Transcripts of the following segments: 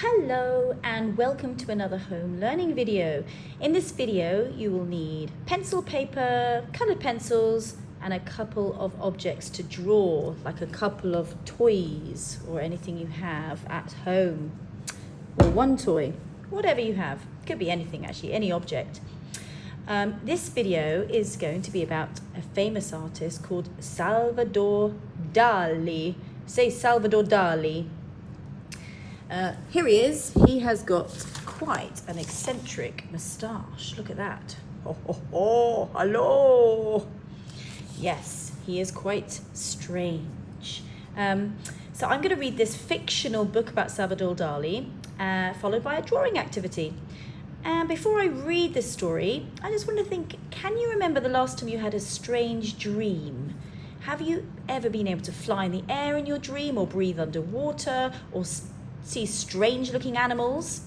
Hello and welcome to another home learning video. In this video you will need pencil, paper, coloured pencils and a couple of objects to draw, like a couple of toys or anything you have at home, or one toy, whatever you have. Could be anything actually, any object. This video is going to be about a famous artist called Salvador Dali. Say Salvador Dali. Here he is. He has got quite an eccentric moustache. Look at that. Oh, hello. Yes, he is quite strange. So I'm going to read this fictional book about Salvador Dali, followed by a drawing activity. And before I read this story, I just want to think, can you remember the last time you had a strange dream? Have you ever been able to fly in the air in your dream, or breathe underwater, or see strange looking animals?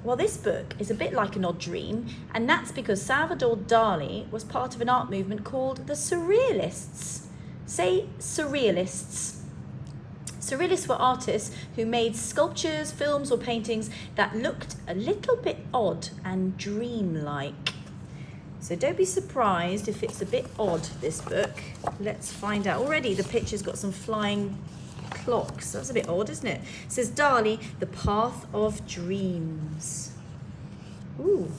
Well, this book is a bit like an odd dream, and that's because Salvador Dali was part of an art movement called the Surrealists. Say Surrealists. Surrealists were artists who made sculptures, films or paintings that looked a little bit odd and dreamlike. So don't be surprised if it's a bit odd, this book. Let's find out. Already the picture's got some flying clocks. That's a bit odd, isn't it? It says Dali, the path of dreams. Ooh.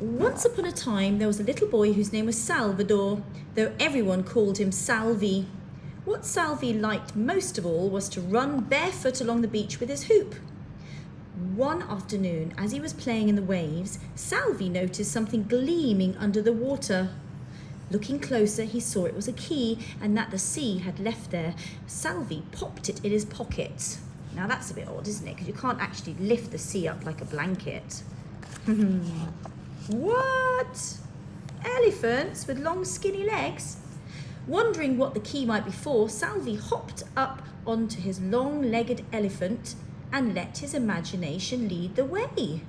Once upon a time, there was a little boy whose name was Salvador, though everyone called him Salvi. What Salvi liked most of all was to run barefoot along the beach with his hoop. One afternoon, as he was playing in the waves, Salvi noticed something gleaming under the water. Looking closer, he saw it was a key and that the sea had left there. Salvi popped it in his pocket. Now that's a bit odd, isn't it? Because you can't actually lift the sea up like a blanket. What? Elephants with long skinny legs? Wondering what the key might be for, Salvi hopped up onto his long-legged elephant and let his imagination lead the way.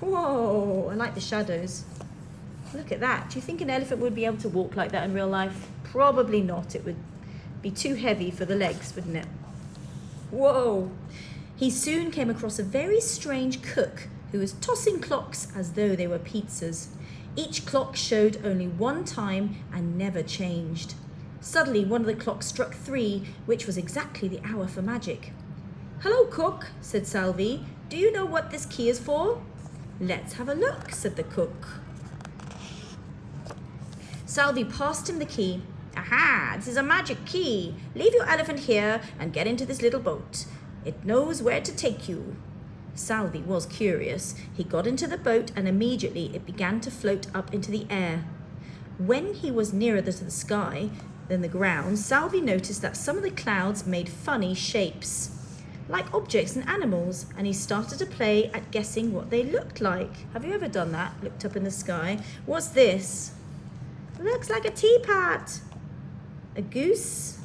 Whoa, I like the shadows. Look at that. Do you think an elephant would be able to walk like that in real life? Probably not. It would be too heavy for the legs, wouldn't it? Whoa. He soon came across a very strange cook who was tossing clocks as though they were pizzas. Each clock showed only one time and never changed. Suddenly, one of the clocks struck 3, which was exactly the hour for magic. "Hello, cook," said Salvi. "Do you know what this key is for?" "Let's have a look," said the cook. Salvi passed him the key. "Aha, this is a magic key. Leave your elephant here and get into this little boat. It knows where to take you." Salvi was curious. He got into the boat and immediately it began to float up into the air. When he was nearer to the sky than the ground, Salvi noticed that some of the clouds made funny shapes, like objects and animals, and he started to play at guessing what they looked like. Have you ever done that? Looked up in the sky. What's this? Looks like a teapot. A goose,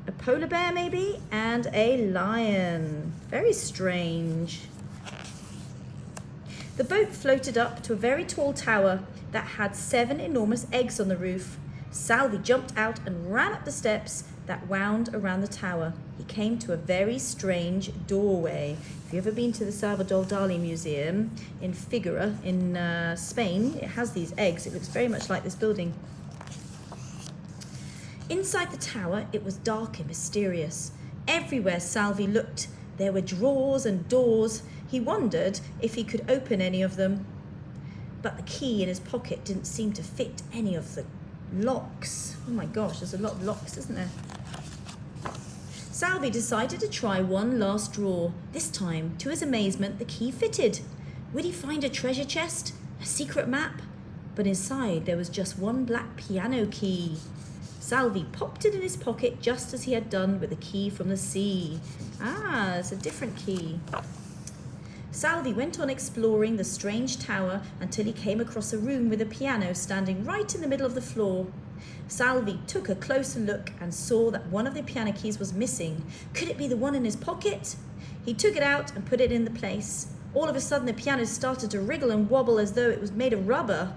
a polar bear maybe, and a lion. Very strange. The boat floated up to a very tall tower that had 7 enormous eggs on the roof. Salvi jumped out and ran up the steps that wound around the tower. He came to a very strange doorway. If you've ever been to the Salvador Dali Museum in Figueroa in Spain, it has these eggs. It looks very much like this building. Inside the tower, it was dark and mysterious. Everywhere Salvi looked, there were drawers and doors. He wondered if he could open any of them. But the key in his pocket didn't seem to fit any of the locks. Oh my gosh, there's a lot of locks, isn't there? Salvi decided to try one last drawer. This time, to his amazement, the key fitted. Would he find a treasure chest? A secret map? But inside there was just one black piano key. Salvi popped it in his pocket just as he had done with the key from the sea. Ah, it's a different key. Salvi went on exploring the strange tower until he came across a room with a piano standing right in the middle of the floor. Salvi took a closer look and saw that one of the piano keys was missing. Could it be the one in his pocket? He took it out and put it in the place. All of a sudden, the piano started to wriggle and wobble as though it was made of rubber.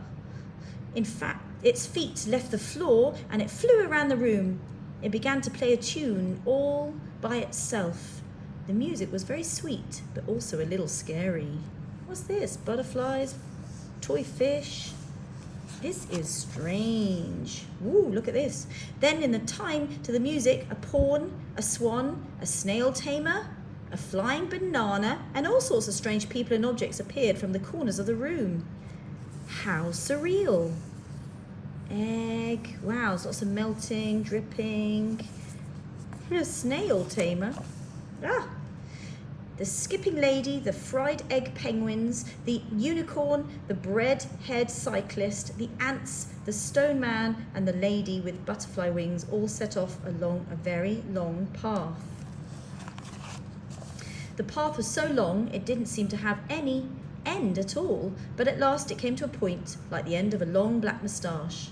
In fact, its feet left the floor and it flew around the room. It began to play a tune all by itself. The music was very sweet, but also a little scary. What's this? Butterflies? Toy fish? This is strange. Ooh, look at this. Then in the time to the music, a pawn, a swan, a snail tamer, a flying banana, and all sorts of strange people and objects appeared from the corners of the room. How surreal. Egg. Wow, there's lots of melting, dripping. A snail tamer. Ah. The skipping lady, the fried egg penguins, the unicorn, the bread-head cyclist, the ants, the stone man, and the lady with butterfly wings all set off along a very long path. The path was so long it didn't seem to have any end at all, but at last it came to a point like the end of a long black moustache.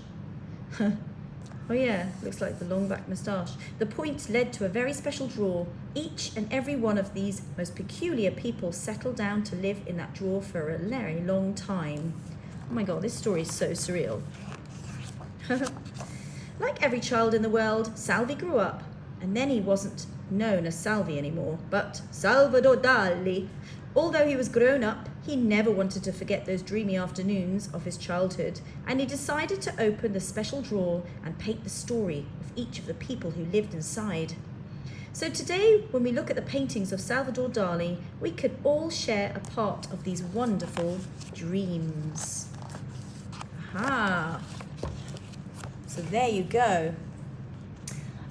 Oh yeah, looks like the long black moustache. The point led to a very special drawer. Each and every one of these most peculiar people settled down to live in that drawer for a very long time. Oh my God, this story is so surreal. Like every child in the world, Salvi grew up, and then he wasn't known as Salvi anymore, but Salvador Dali. Although he was grown up, he never wanted to forget those dreamy afternoons of his childhood, and he decided to open the special drawer and paint the story of each of the people who lived inside. So today, when we look at the paintings of Salvador Dali, we could all share a part of these wonderful dreams. Aha! So there you go.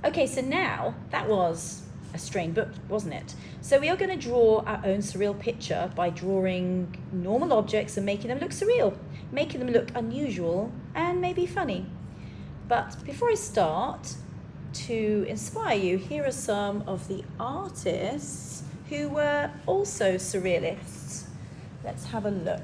Okay, so now that was a strange book, wasn't it? So we are going to draw our own surreal picture by drawing normal objects and making them look surreal, making them look unusual and maybe funny. But before I start, to inspire you, here are some of the artists who were also surrealists. Let's have a look.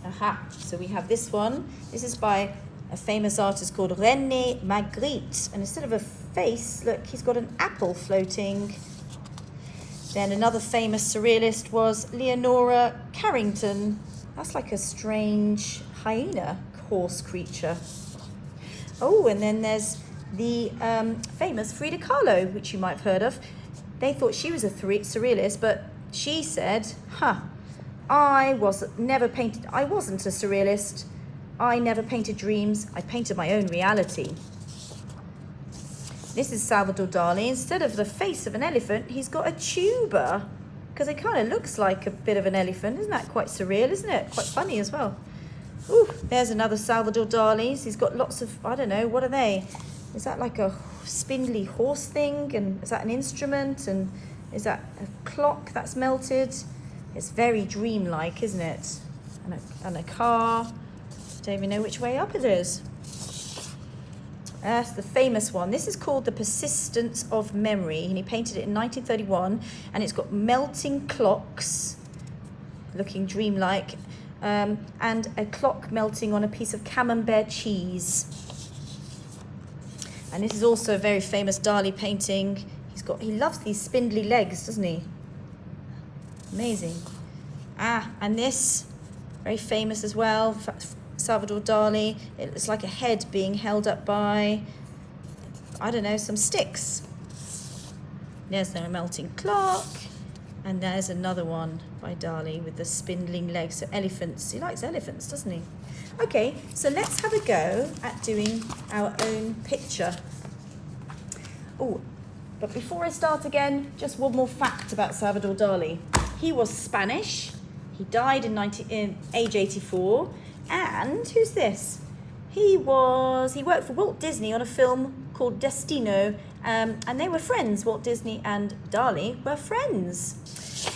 Aha, so we have this one. This is by a famous artist called René Magritte, and instead of a face, look, he's got an apple floating. Then another famous surrealist was Leonora Carrington. That's like a strange hyena horse creature. Oh, and then there's the famous Frida Kahlo, which you might have heard of. They thought she was a surrealist, but she said, I wasn't a surrealist. I never painted dreams. I painted my own reality. This is Salvador Dali. Instead of the face of an elephant, he's got a tuba, because it kind of looks like a bit of an elephant. Isn't that quite surreal, isn't it? Quite funny as well. Ooh, there's another Salvador Dali's. He's got lots of, I don't know, what are they? Is that like a spindly horse thing? And is that an instrument? And is that a clock that's melted? It's very dreamlike, isn't it? And a car. Don't even know which way up it is. That's the famous one. This is called The Persistence of Memory, and he painted it in 1931, and it's got melting clocks, looking dreamlike, and a clock melting on a piece of camembert cheese. And this is also a very famous Dali painting. He loves these spindly legs, doesn't he? Amazing. And this, very famous as well, Salvador Dali. It's like a head being held up by, I don't know, some sticks. There's no melting clock. And there's another one by Dali with the spindling legs. So elephants. He likes elephants, doesn't he? Okay, so let's have a go at doing our own picture. Oh, but before I start again, just one more fact about Salvador Dali. He was Spanish. He died in age 84. And who's this? He worked for Walt Disney on a film called Destino, and they were friends. Walt Disney and Dali were friends.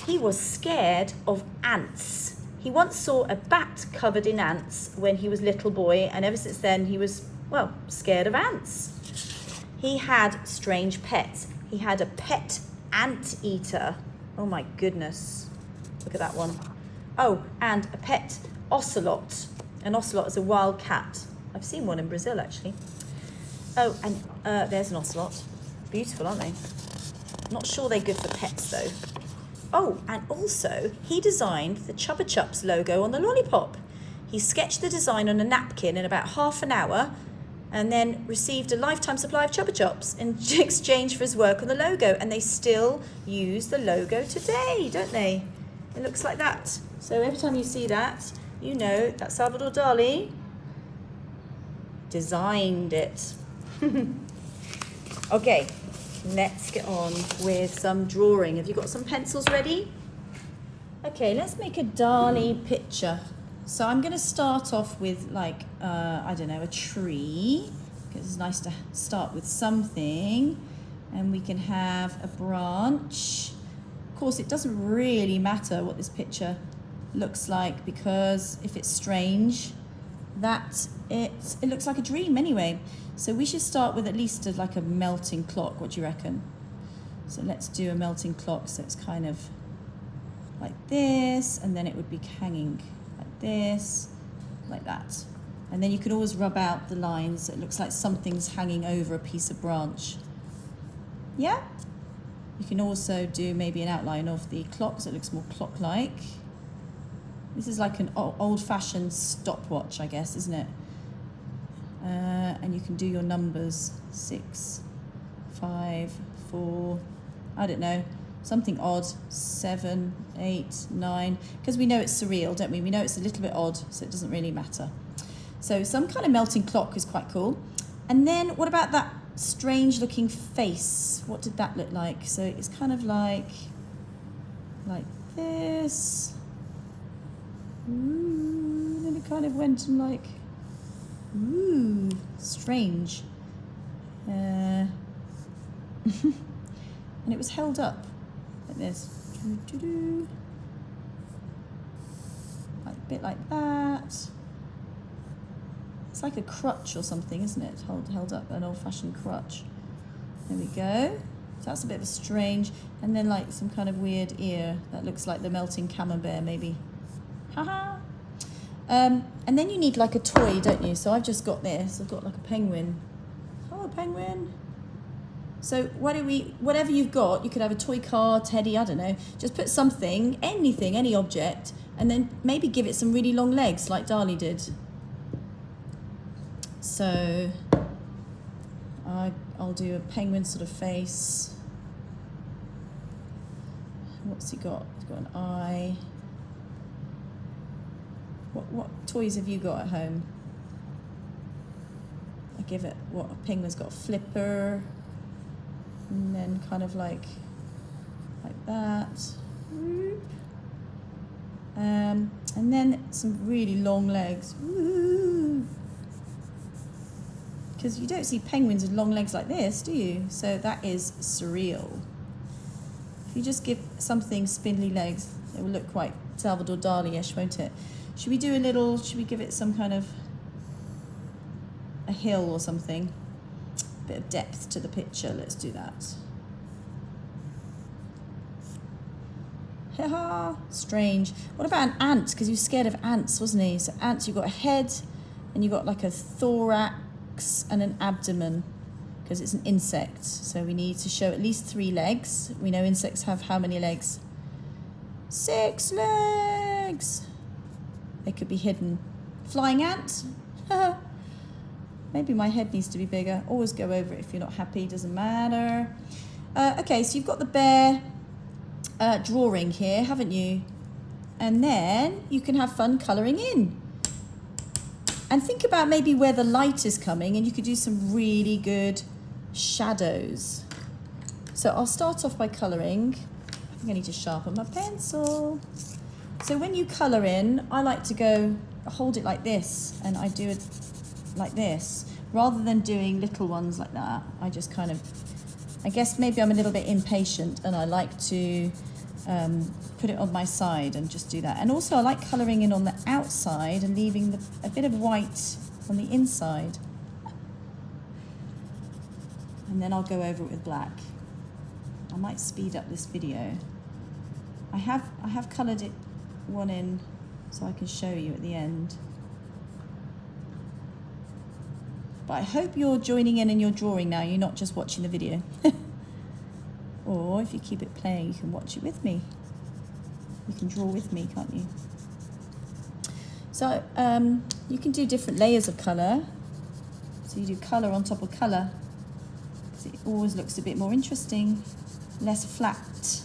He was scared of ants. He once saw a bat covered in ants when he was a little boy, and ever since then he was, scared of ants. He had strange pets. He had a pet anteater. Oh my goodness. Look at that one. Oh, and a pet ocelot. An ocelot is a wild cat. I've seen one in Brazil, actually. Oh, and there's an ocelot. Beautiful, aren't they? Not sure they're good for pets, though. Oh, and also, he designed the Chupa Chups logo on the lollipop. He sketched the design on a napkin in about half an hour, and then received a lifetime supply of Chupa Chops in exchange for his work on the logo. And they still use the logo today, don't they? It looks like that. So every time you see that, you know that Salvador Dali designed it. Okay, let's get on with some drawing. Have you got some pencils ready? Okay, let's make a Dali picture. So I'm going to start off with like, I don't know, a tree, because it's nice to start with something. And we can have a branch. Of course, it doesn't really matter what this picture looks like, because if it's strange, it looks like a dream anyway. So we should start with at least like a melting clock. What do you reckon? So let's do a melting clock. So it's kind of like this, and then it would be hanging like this, like that. And then you can always rub out the lines. So it looks like something's hanging over a piece of branch. Yeah? You can also do maybe an outline of the clock so it looks more clock-like. This is like an old-fashioned stopwatch, I guess, isn't it? And you can do your numbers, 6, 5, 4, I don't know, something odd, 7, 8, 9, because we know it's surreal, don't we? We know it's a little bit odd, so it doesn't really matter. So some kind of melting clock is quite cool. And then what about that strange looking face? What did that look like? So it's kind of like this. Ooh, then it kind of went and like, ooh, strange. And it was held up like this. Like a bit like that. It's like a crutch or something, isn't it? Held up, an old-fashioned crutch. There we go. So that's a bit of a strange, and then like some kind of weird ear that looks like the melting camembert, maybe. Haha. And then you need like a toy, don't you? So I've just got this. I've got like a penguin. Hello, penguin. So whatever you've got, you could have a toy car, teddy, I don't know. Just put something, anything, any object, and then maybe give it some really long legs like Dali did. So I'll do a penguin sort of face. What's he got? He's got an eye. What toys have you got at home? I give it, what, a penguin's got a flipper, and then kind of like that. And then some really long legs. Because you don't see penguins with long legs like this, do you? So that is surreal. If you just give something spindly legs, it will look quite Salvador Dali-ish, won't it? Should we give it some kind of a hill or something? A bit of depth to the picture, let's do that. Haha, strange. What about an ant? Because he was scared of ants, wasn't he? So ants, you've got a head, and you've got like a thorax and an abdomen, because it's an insect. So we need to show at least 3 legs. We know insects have how many legs? 6 legs. They could be hidden. Flying ant? Maybe my head needs to be bigger. Always go over it if you're not happy, doesn't matter. Okay, so you've got the bear drawing here, haven't you? And then you can have fun colouring in. And think about maybe where the light is coming, and you could do some really good shadows. So I'll start off by colouring. I think I need to sharpen my pencil. So when you colour in, I like to hold it like this, and I do it like this. Rather than doing little ones like that, I just kind of, I guess maybe I'm a little bit impatient, and I like to put it on my side and just do that. And also I like colouring in on the outside and leaving a bit of white on the inside. And then I'll go over it with black. I might speed up this video. I have coloured it one in so I can show you at the end. But I hope you're joining in and you're drawing now, you're not just watching the video. Or if you keep it playing, you can watch it with me. You can draw with me, can't you? So you can do different layers of colour. So So you do colour on top of colour, because it always looks a bit more interesting, less flat.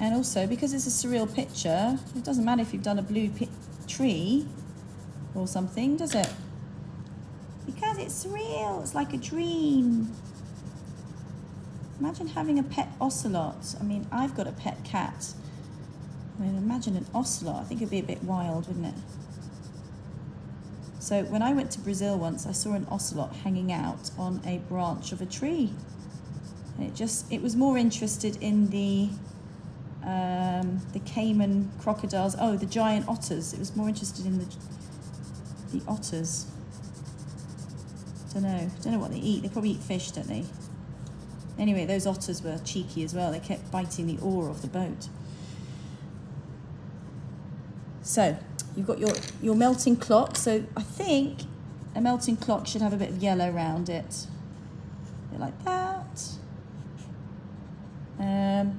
And also, because it's a surreal picture, it doesn't matter if you've done a blue tree or something, does it? Because it's surreal, it's like a dream. Imagine having a pet ocelot. I mean, I've got a pet cat. I mean, imagine an ocelot. I think it'd be a bit wild, wouldn't it? So when I went to Brazil once, I saw an ocelot hanging out on a branch of a tree. And it was more interested in the caiman crocodiles. Oh, the giant otters. It was more interested in the otters. Don't know what they eat. They probably eat fish, don't they? Anyway, those otters were cheeky as well. They kept biting the oar of the boat. So you've got your melting clock. So I think a melting clock should have a bit of yellow around it. A bit like that. And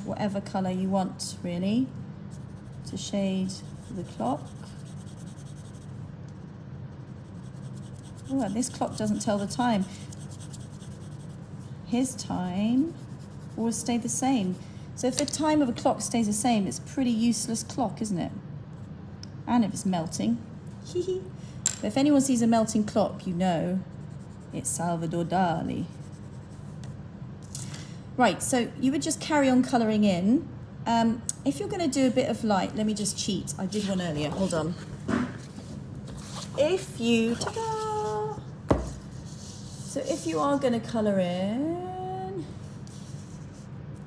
whatever colour you want, really, to shade the clock. Oh, and this clock doesn't tell the time. His time will stay the same. So if the time of a clock stays the same, it's a pretty useless clock, isn't it? And if it's melting. But if anyone sees a melting clock, you know it's Salvador Dali. Right, so you would just carry on colouring in. If you're going to do a bit of light, let me just cheat. I did one earlier. Hold on. If you... Ta-da! So if you are going to colour in,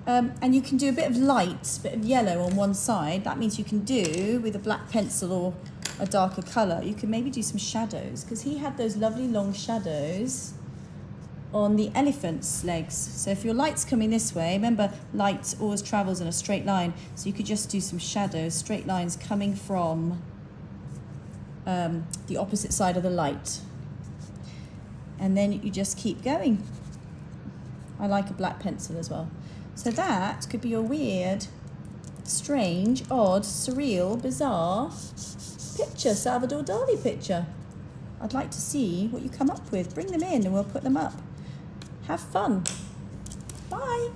and you can do a bit of light, a bit of yellow on one side, that means you can do, with a black pencil or a darker colour, you can maybe do some shadows, because he had those lovely long shadows on the elephant's legs. So if your light's coming this way, remember light always travels in a straight line, so you could just do some shadows, straight lines coming from the opposite side of the light. And then you just keep going. I like a black pencil as well. So that could be a weird, strange, odd, surreal, bizarre picture, Salvador Dali picture. I'd like to see what you come up with. Bring them in and we'll put them up. Have fun. Bye.